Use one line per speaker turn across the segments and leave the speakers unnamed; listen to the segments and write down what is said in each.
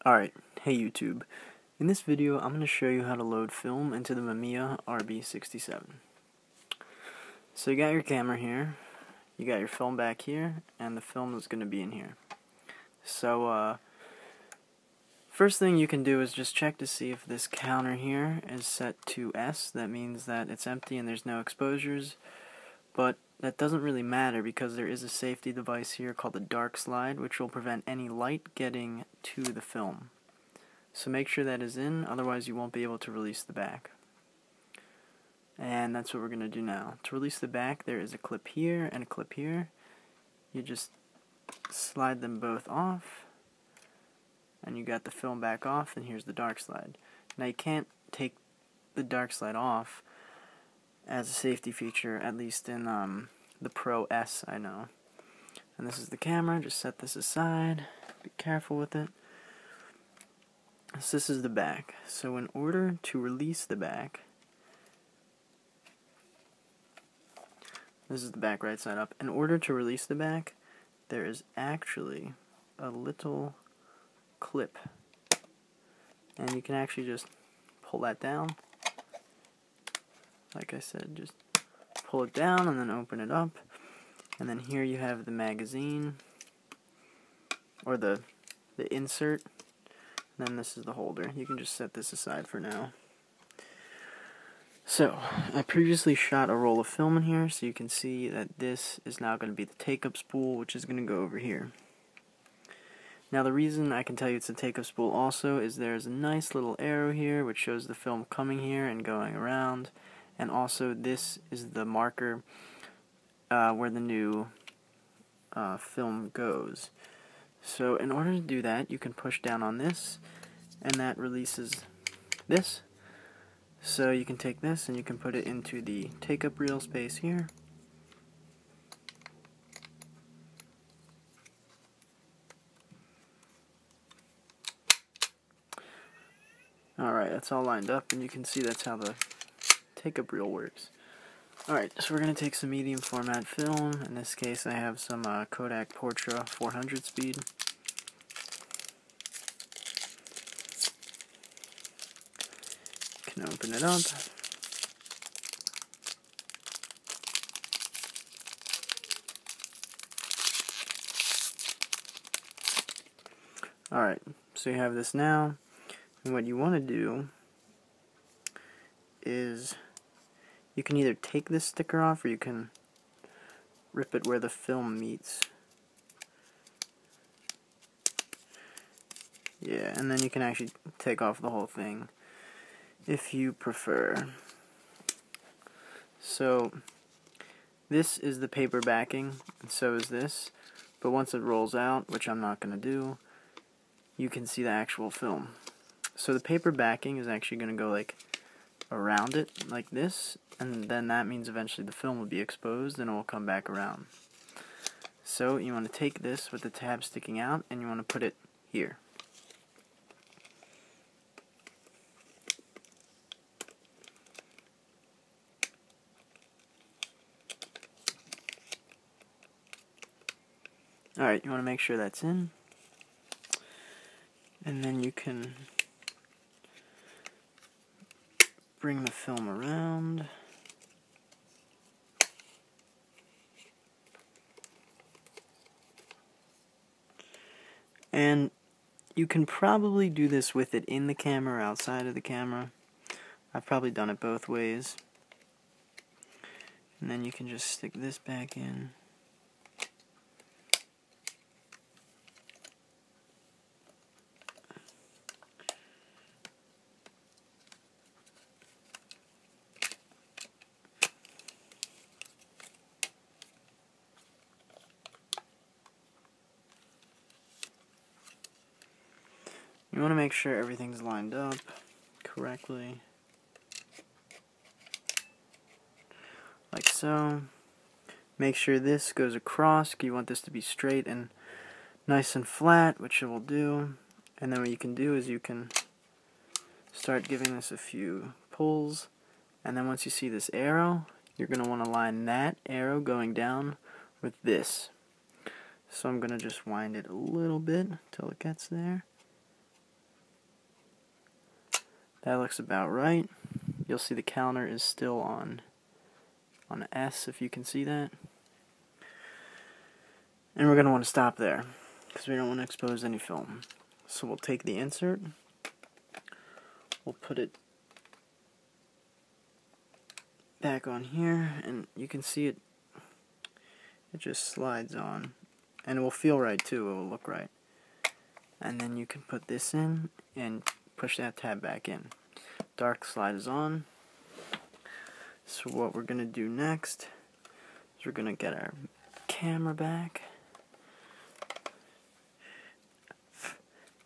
Alright, hey YouTube. In this video, I'm going to show you how to load film into the Mamiya RB67. So you got your camera here, you got your film back here, and the film is going to be in here. So, first thing you can do is just check to see if this counter here is set to S. That means that it's empty and there's no exposures, but that doesn't really matter because there is a safety device here called the dark slide, which will prevent any light getting to the film. So make sure that is in, otherwise you won't be able to release the back. And that's what we're going to do now. To release the back, there is a clip here and a clip here. You just slide them both off, and you got the film back off, and here's the dark slide. Now you can't take the dark slide off as a safety feature, at least in the Pro S, I know. And this is the camera, just set this aside, be careful with it. So this is the back. So in order to release the back, this is the back right side up. In order to release the back, there is actually a little clip. And you can actually just pull that down. Like I said, just pull it down and then open it up. And then here you have the magazine, or the insert. And then this is the holder. You can just set this aside for now. So, I previously shot a roll of film in here, so you can see that this is now going to be the take-up spool, which is going to go over here. Now the reason I can tell you it's a take-up spool also is there's a nice little arrow here which shows the film coming here and going around, and also this is the marker where the new film goes. So in order to do that, you can push down on this, and that releases this. So you can take this and you can put it into the take-up reel space here. Alright, that's all lined up, and you can see that's how the take-up reel works. Alright, so we're going to take some medium format film. In this case I have some Kodak Portra 400 speed. You can open it up. Alright, so you have this now, and what you want to do is you can either take this sticker off or you can rip it where the film meets. Yeah, and then you can actually take off the whole thing if you prefer. So this is the paper backing, and so is this, but once it rolls out, which I'm not going to do, you can see the actual film. So the paper backing is actually going to go like around it like this, and then that means eventually the film will be exposed and it will come back around. So you want to take this with the tab sticking out and you want to put it here. Alright, you want to make sure that's in, and then you can bring the film around. And you can probably do this with it in the camera or outside of the camera. I've probably done it both ways. And then you can just stick this back in. You want to make sure everything's lined up correctly, like so. Make sure this goes across. You want this to be straight and nice and flat, which it will do. And then what you can do is you can start giving this a few pulls, and then once you see this arrow, you're going to want to line that arrow going down with this. So I'm going to just wind it a little bit until it gets there. That looks about right. You'll see the counter is still on S, if you can see that. And we're going to want to stop there, because we don't want to expose any film. So we'll take the insert, we'll put it back on here, and you can see it just slides on, and it will feel right too, it will look right. And then you can put this in and push that tab back in. Dark slide is on. So what we're going to do next is we're going to get our camera back,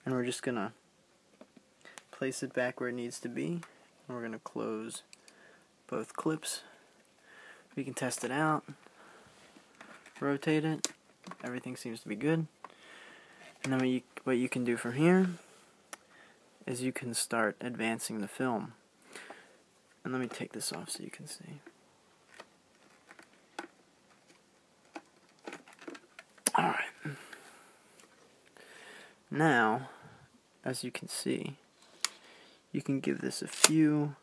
and we're just going to place it back where it needs to be, and we're going to close both clips. We can test it out, rotate it, everything seems to be good. And then what you can do from here is you can start advancing the film. And let me take this off so you can see. Alright. Now, as you can see, you can give this a few,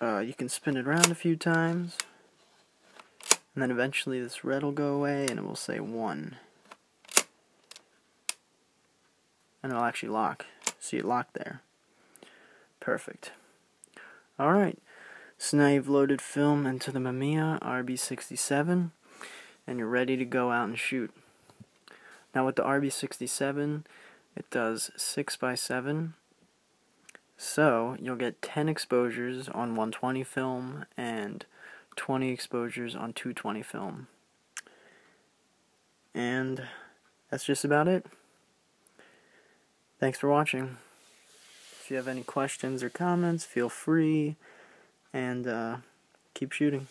you can spin it around a few times, and then eventually this red will go away and it will say 1. And it'll actually lock. See it locked there. Perfect. Alright, so now you've loaded film into the Mamiya RB67 and you're ready to go out and shoot. Now with the RB67, it does 6x7, so you'll get 10 exposures on 120 film and 20 exposures on 220 film. And that's just about it. Thanks for watching. If you have any questions or comments, feel free, and keep shooting.